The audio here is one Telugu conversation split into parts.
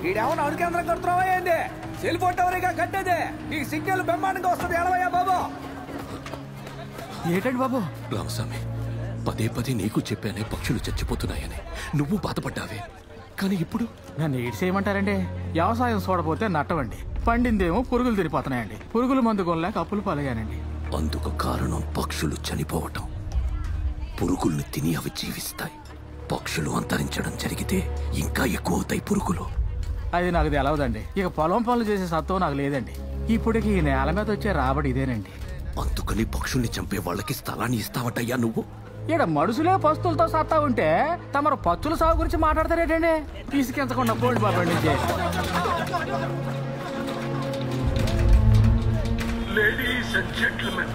ఈడేమన్నా అడుకేంద్రం కడుతున్నావా ఏంది? సెల్ ఫోన్ టవరేగా కట్టేది. నీ సిగ్నల్ బ్రహ్మాండంగా వస్తుంది. ఎలవయ్యా బాబు. ఏంటండి బాబు? రామస్వామి, పదే పదే నీకు చెప్పానే పక్షులు చచ్చిపోతున్నాయని. నువ్వు బాధపడ్డావే, కానీ ఇప్పుడు నన్ను ఏడు చేయమంటారండి? వ్యవసాయం చూడపోతే నట్టవండి, పండిందేమో పురుగులు తిరిగిపోతున్నాయండి. పురుగుల మందు కొనలేక అప్పులు పాలయ్యానండి. అందుకు కారణం పక్షులు చనిపోవటం. పురుగుల్ని తిని అవి జీవిస్తాయి. పక్షులు అంతరించడం జరిగితే ఇంకా ఎక్కువ అవుతాయి పురుగులు. అది నాకు తెలవదండి. ఇక పొలం పనులు చేసే సత్వం నాకు లేదండి. ఇప్పటికి ఈ నేల మీద వచ్చే రాబడి ఇదేనండి. అందుకని పక్షుల్ని చంపే వాళ్ళకి స్థలాన్ని ఇస్తావటయ్యా నువ్వు? ఇక్కడ మనుషులే పస్తులతో సత్తా ఉంటే తమరు పచ్చుల సాగు గురించి మాట్లాడతారేటండి? తీసుకెంతకుండా పోండి బాబా నుంచి. Ladies and gentlemen,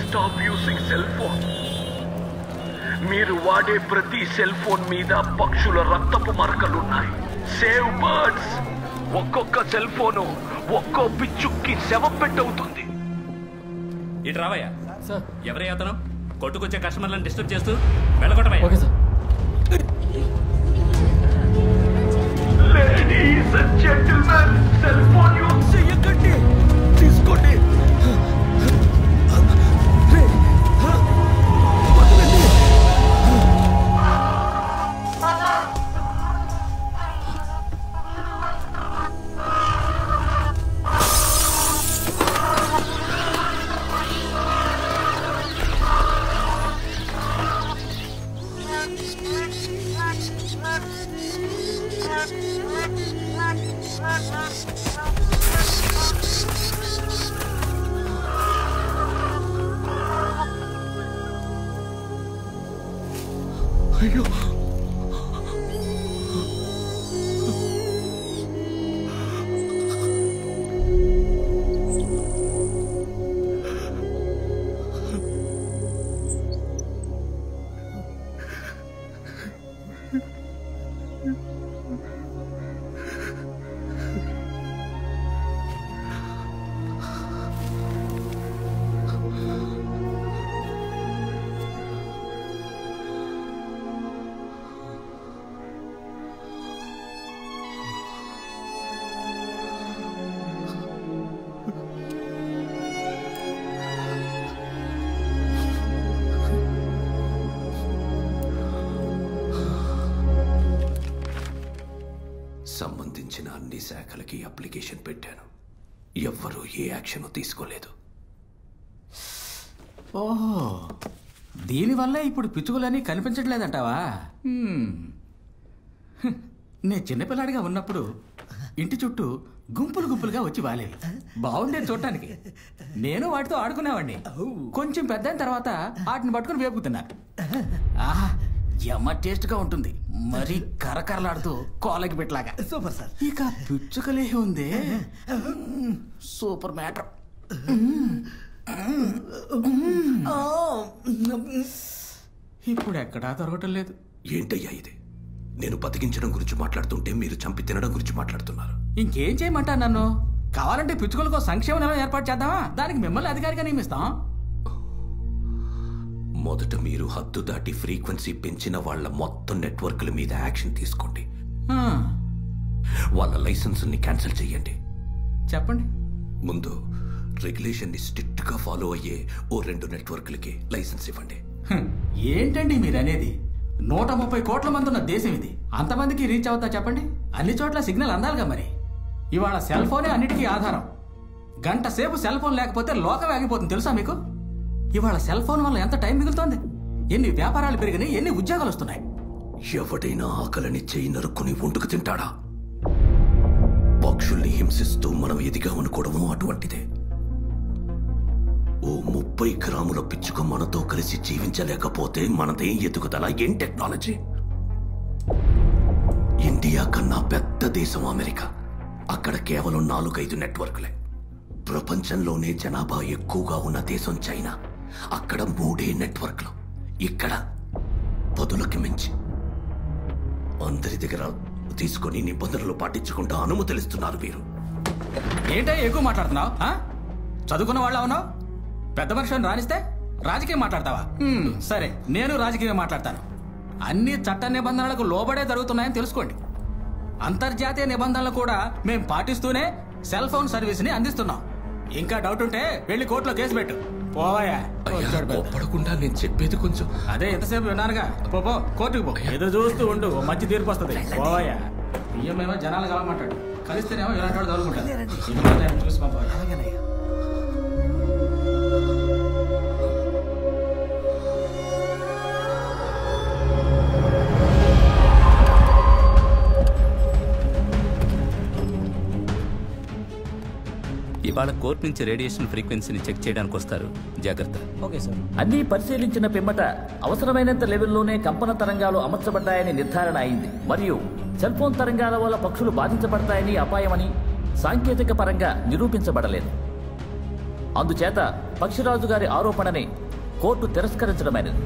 stop using cell phone. మీరు వాడే ప్రతి సెల్ ఫోన్ మీద పక్షుల రక్తపు మరకలున్నాయి. Save birds. ఒక్కొక్క సెల్ ఫోను ఒక్కో పిచ్చుక్కి శవం పెట్టవుతుంది. ఇటు రావయ్యా. సార్, ఎవరయ్యా అతను? కొట్టుకొచ్చే కస్టమర్లను డిస్టర్బ్ చేస్తూ వెళ్ళగొట్టవయ్యా. Okay sir. Ladies and gentlemen, cell phone use చేయకండి. తీసుకోండి. అయ్యో, సంబంధించిన అన్ని శాఖలకి అప్లికేషన్ పెట్టాను. ఎవ్వరూ ఏ యాక్షన్ తీసుకోలేదు. ఓహో, దీనివల్ల ఇప్పుడు పిచ్చుకలని కనిపించట్లేదంటావా? నేను చిన్నపిల్లాడిగా ఉన్నప్పుడు ఇంటి చుట్టూ గుంపులు గుంపులుగా వచ్చి వాలేవి. బాగుండేది చూడటానికి. నేను వాటితో ఆడుకునేవాడిని. కొంచెం పెద్ద తర్వాత వాటిని పట్టుకుని వేపుతున్నా. ఆహా, ఎమ్మ టేస్ట్ గా ఉంటుంది. మరి కరకరలాడుతూ కోలకి పెట్టలాగా. Super sir. ఇక పిచ్చుకలే ఉంది. Super matter. ఇప్పుడు ఎక్కడా దొరకటం లేదు. ఏంటయ్యా ఇది? నేను బతికించడం గురించి మాట్లాడుతుంటే మీరు చంపి తినడం గురించి మాట్లాడుతున్నారు. ఇంకేం చేయమంటా నన్ను? కావాలంటే పిచ్చుకలకు సంక్షేమ నెల ఏర్పాటు చేద్దామా? దానికి మిమ్మల్ని అధికారిగా నియమిస్తాం. మొదట మీరు హద్దు దాటి ఫ్రీక్వెన్సీ పెంచిన వాళ్ళ మొత్తం నెట్వర్క్ల మీద యాక్షన్ తీసుకోండి. వాళ్ళ లైసెన్సుల్ని క్యాన్సిల్ చేయండి. చెప్పండి. ముందు రెగ్యులేషన్ ని స్ట్రిక్ట్ గా ఫాలో అయ్యే ఓ 2 నెట్వర్క్లకి లైసెన్స్ ఇవ్వండి. ఏంటండి మీరనేది? 130 కోట్ల మంది ఉన్న దేశం ఇది. అంతమందికి రీచ్ అవుతా చెప్పండి? అన్ని చోట్ల సిగ్నల్ అందాలిగా. మరి ఇవాళ సెల్ ఫోనే అన్నిటికీ ఆధారం. గంట సేపు సెల్ ఫోన్ లేకపోతే లోకం ఆగిపోతుంది తెలుసా మీకు? ఇవాళ సెల్ ఫోన్ వల్ల ఎంత టైం మిగులుతోంది, ఎన్ని వ్యాపారాలు పెరిగినాయి, ఎన్ని ఉద్యోగాలు వస్తున్నాయి. ఎవడైనా ఆకలిని చేయి నరుక్కుని వండుకు తింటాడా? పక్షుల్ని హింసిస్తూ మనం ఎదిగామనుకోవడము అటువంటిదే. ఓ 30 గ్రాముల పిచ్చుక మనతో కలిసి జీవించలేకపోతే మనదేం ఎదుగుదల, ఏం టెక్నాలజీ? ఇండియా కన్నా పెద్ద దేశం అమెరికా. అక్కడ కేవలం 4-5 నెట్వర్క్లే. ప్రపంచంలోనే జనాభా ఎక్కువగా ఉన్న దేశం చైనా. అక్కడ 3 నెట్వర్క్లు. ఇక్కడ 10కి మించి. అందరి దగ్గర తీసుకొని నిబంధనలు పాటించుకుంటూ అనుమతులిస్తున్నారు మీరు. ఏంటో ఎక్కువ మాట్లాడుతున్నావు? చదువుకున్న వాళ్ళ ఉన్నావు? పెద్ద మనుషులను రాణిస్తే రాజకీయం మాట్లాడతావా? సరే, నేను రాజకీయం మాట్లాడతాను. అన్ని చట్ట నిబంధనలకు లోబడే జరుగుతున్నాయని తెలుసుకోండి. అంతర్జాతీయ నిబంధనలు కూడా మేము పాటిస్తూనే సెల్ ఫోన్ సర్వీస్ ని అందిస్తున్నాం. ఇంకా డౌట్ ఉంటే వెళ్ళి కోర్టులో కేసు పెట్టు. పోవాయా పడకుండా నేను చెప్పేది కొంచెం. అదే ఎంతసేపు విన్నానుగా. పో కోర్టుకు పో. ఎదురు చూస్తూ ఉండు, మంచి తీర్పు వస్తుంది. పోవాయా బియ్యమేమో జనాలు కలవమంటాడు, కలిస్తేనేమో ఇలాంటి వాడు తగులుకుంటాడు. చూసి పంపాలి. ఇవాళ కోర్టు నుంచి రేడియేషన్ ఫ్రీక్వెన్సీని చెక్ చేయడానికి వస్తారు, జాగ్రత్త. Okay sir. అన్నీ పరిశీలించిన పిమ్మట అవసరమైనంత లెవెల్లోనే కంపన తరంగాలు అమర్చబడ్డాయని నిర్ధారణ అయింది. మరియు సెల్ ఫోన్ తరంగాల వల్ల పక్షులు బాధించబడతాయని అపాయమని సాంకేతిక పరంగా నిరూపించబడలేదు. అందుచేత పక్షిరాజు గారి ఆరోపణని కోర్టు తిరస్కరించడమైనది.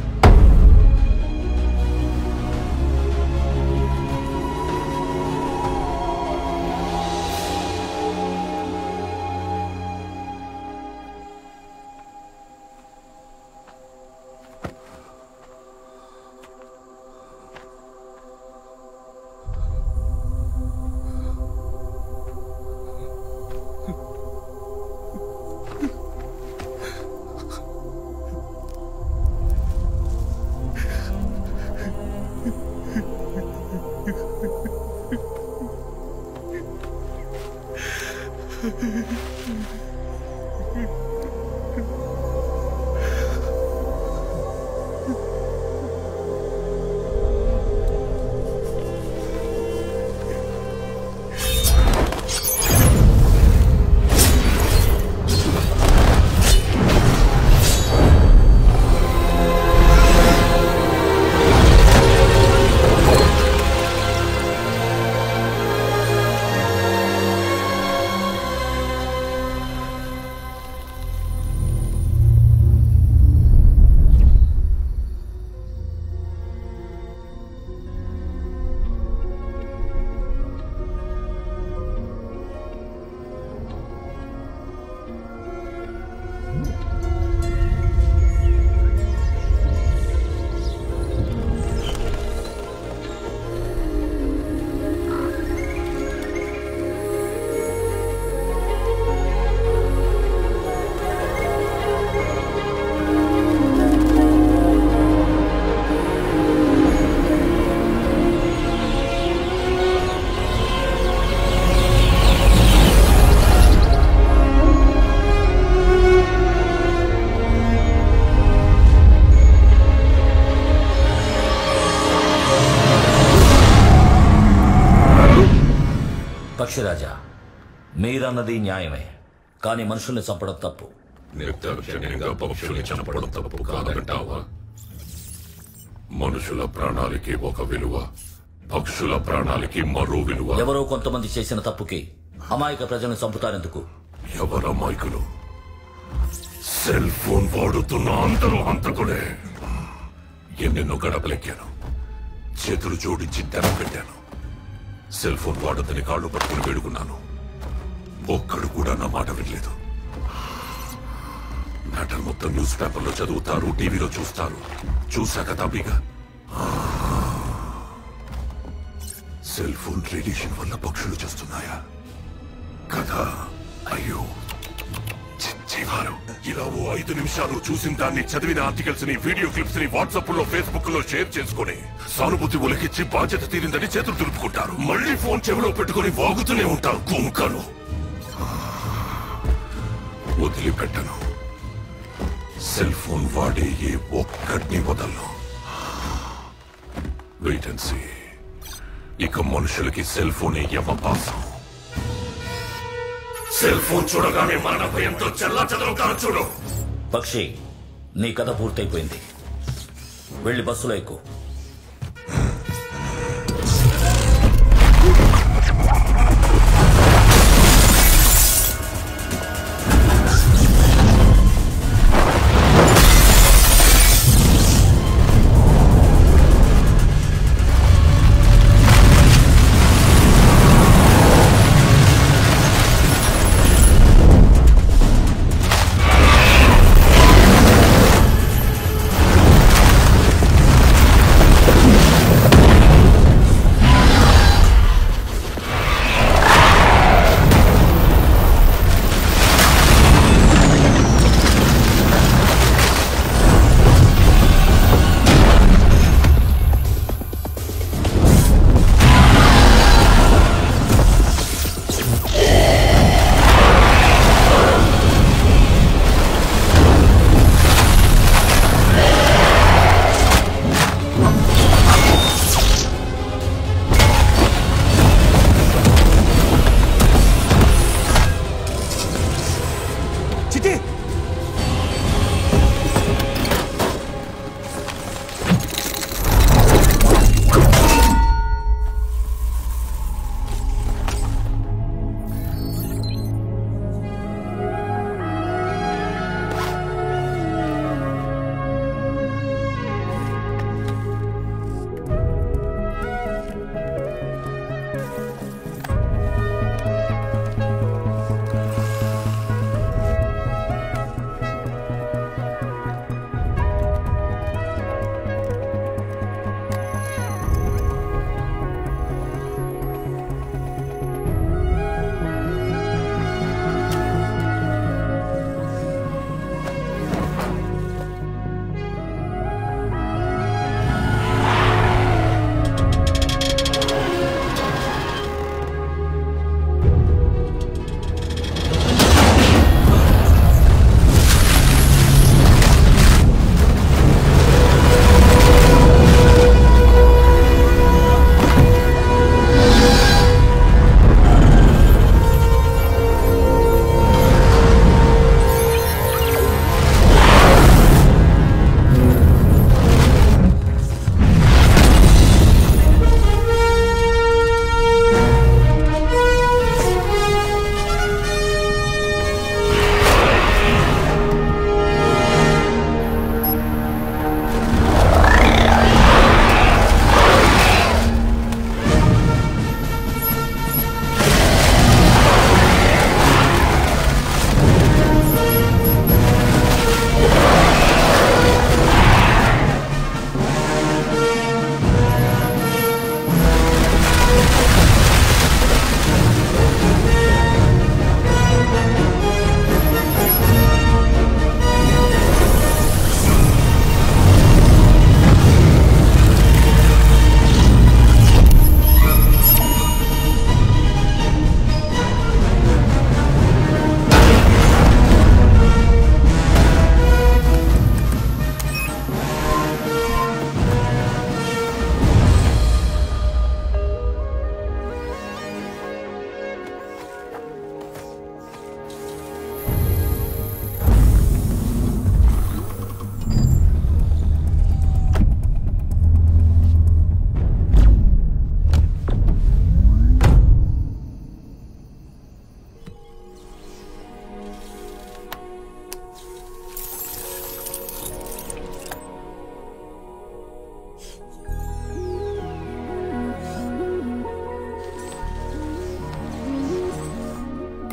పక్షిరాజా, మీరన్నది న్యాయమే, కానీ మనుషుల్ని చంపడం తప్పు. నిర్దాక్షిణ్యంగా పక్షుల్ని చంపడం తప్పు కాదంటావా? మనుషుల ప్రాణాలకి ఒక విలువ, పక్షుల ప్రాణాలకి మరో విలువ. ఎవరో కొంతమంది చేసిన తప్పుకి అమాయక ప్రజలను చంపుతారెందుకు? ఎవరమాయకులు? సెల్ ఫోన్ వాడుతున్న అందరూ హంతకులే. ఎన్నెన్నో గడపలెక్కాను, చేతులు జోడించి దండం పెట్టాను. సెల్ ఫోన్ వాడొద్దని కాళ్ళు పట్టుకుని వేడుకున్నాను. ఒక్కడు కూడా నా మాట వినలేదు. మ్యాటర్ మొత్తం న్యూస్ పేపర్లో చదువుతారు, టీవీలో చూస్తారు. చూశాక తప్పిగా సెల్ ఫోన్ రేడియేషన్ వల్ల పక్షులు చేస్తున్నాయా కదా? అయ్యో చిచ్చివారు, ఇలా ఓ 5 నిమిషాలు చూసిన దాన్ని, చదివిన ఆర్టికల్స్ ని, వీడియో క్లిప్స్ ని వాట్సాప్ లో, ఫేస్బుక్ లో షేర్ చేసుకుని సానుభూతి ఒలికిచ్చి బాధ్యత తీరిందని చేతులు దులుపుకుంటారు. మళ్ళీ ఫోన్ చెవిలో పెట్టుకుని వాగుతూనే ఉంటారు. కుముకను వదిలిపెట్టను. సెల్ ఫోన్ వాడే ఏ ఒక్కడిని వదలను. Wait and see. ఇక మనుషులకి సెల్ ఫోనే యమపాసం. సెల్ ఫోన్ చూడగానే మరణ భయంతో చెల్లా చెదరవుతారు చూడు. పక్షి, నీ కథ పూర్తయిపోయింది. వెళ్ళి బస్సులో ఎక్కు.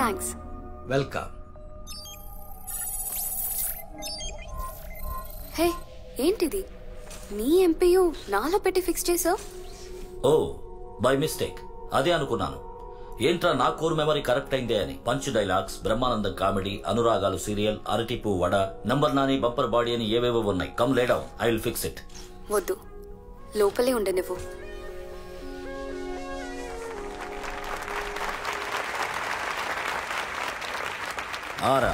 థ్యాంక్స్. వెల్కమ్. హే, ఏంటిది? నీ ఎంపీయూ నాలో పెట్టి ఫిక్స్ చేసావు? Oh, by mistake. అదే అనుకున్నాను. ఏంట్రా నా కోర్ మెమరీ కరెక్ట్ అయిందే అని. పంచ్ డైలాగ్స్, బ్రహ్మానందం కామెడీ, అనురాగాలు సీరియల్, అరటిపు వడ, నంబర్ నాని, బంపర్ బాడీ అని ఏవేవో ఉన్నాయి. Come lay down, I will fix it. వద్దు, లోపలే ఉండే నువ్వు. ఆరా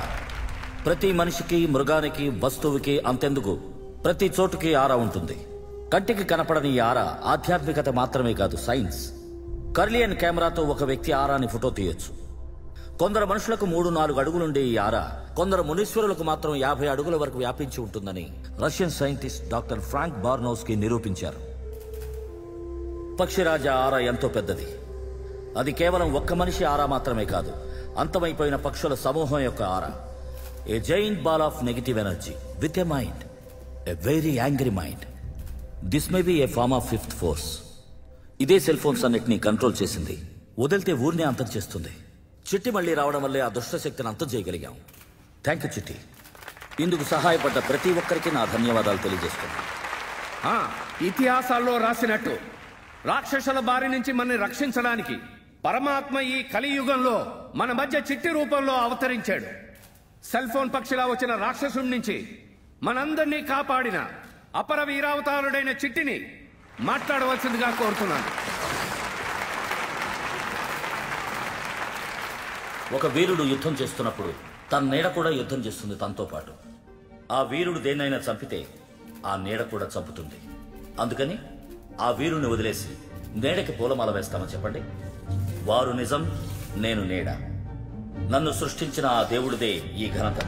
ప్రతి మనిషికి, మృగానికి, వస్తువుకి, అంతెందుకు ప్రతి చోటుకి ఆరా ఉంటుంది. కంటికి కనపడని ఈ ఆరా ఆధ్యాత్మికత మాత్రమే కాదు, సైన్స్. కర్లియన్ కెమెరాతో ఒక వ్యక్తి ఆరాని ఫోటో తీయొచ్చు. కొందరు మనుషులకు 3-4 అడుగులుండే ఈ ఆరా కొందరు మునీశ్వరులకు మాత్రం 50 అడుగుల వరకు వ్యాపించి ఉంటుందని రష్యన్ సైంటిస్ట్ డాక్టర్ ఫ్రాంక్ బార్నోస్కి నిరూపించారు. పక్షిరాజా ఆరా ఎంతో పెద్దది. అది కేవలం ఒక్క మనిషి ఆరా మాత్రమే కాదు, అంతమైపోయిన పక్షుల సమూహం యొక్క aura. A giant ball of negative energy with a mind, a very angry mind. This may be a form of fifth force. ఇదే సెల్ ఫోన్స్ అన్నిటినీ కంట్రోల్ చేసింది. వదిలితే ఊరినే అంతం చేస్తుంది. చిట్టి మళ్లీ రావడం వల్లే ఆ దుష్ట శక్తిని అంతం చేయగలిగాం. థ్యాంక్ యూ చిట్టి. ఇందుకు సహాయపడ్డ ప్రతి ఒక్కరికి నా ధన్యవాదాలు తెలియజేస్తున్నాను. ఇతిహాసాల్లో రాసినట్టు రాక్షసుల బారి నుంచి మనని రక్షించడానికి పరమాత్మ ఈ కలియుగంలో మన మధ్య చిట్టి రూపంలో అవతరించాడు. సెల్ ఫోన్ పక్షిలా వచ్చిన రాక్షసుడి నుంచి మనందరినీ కాపాడిన అపర వీరావతారుడైన చిట్టిని మాట్లాడవలసిందిగా కోరుతున్నాను. ఒక వీరుడు యుద్ధం చేస్తున్నప్పుడు తన నీడ కూడా యుద్ధం చేస్తుంది తనతో పాటు. ఆ వీరుడు దేన్నైనా చంపితే ఆ నీడ కూడా చంపుతుంది. అందుకని ఆ వీరుని వదిలేసి నీడకి పూలమాల వేస్తామని చెప్పండి. వారు నిజం, నేను నీడ. నన్ను సృష్టించిన ఆ దేవుడిదే ఈ ఘనత.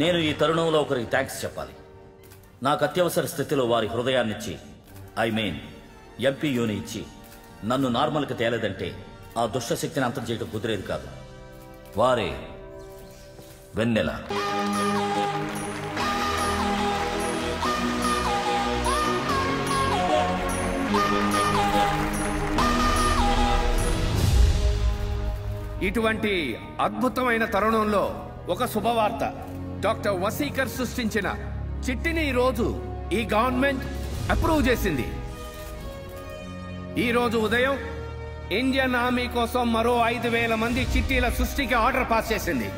నేను ఈ తరుణంలో ఒకరికి థ్యాంక్స్ చెప్పాలి. నాకు అత్యవసర స్థితిలో వారి హృదయాన్నిచ్చి, ఎంపీయూని ఇచ్చి నన్ను నార్మల్కి తేలేదంటే ఆ దుష్టశక్తిని అంతం చేయడం కుదిరేది కాదు. వారే వెన్నెల. ఇటువంటి అద్భుతమైన తరుణంలో ఒక శుభవార్త. డాక్టర్ వసీకర్ సృష్టించిన చిట్టిని ఈ రోజు ఈ గవర్నమెంట్ అప్రూవ్ చేసింది. ఈ రోజు ఉదయం ఇండియన్ ఆర్మీ కోసం మరో 5,000 మంది చిట్టీల సృష్టికి ఆర్డర్ పాస్ చేసింది.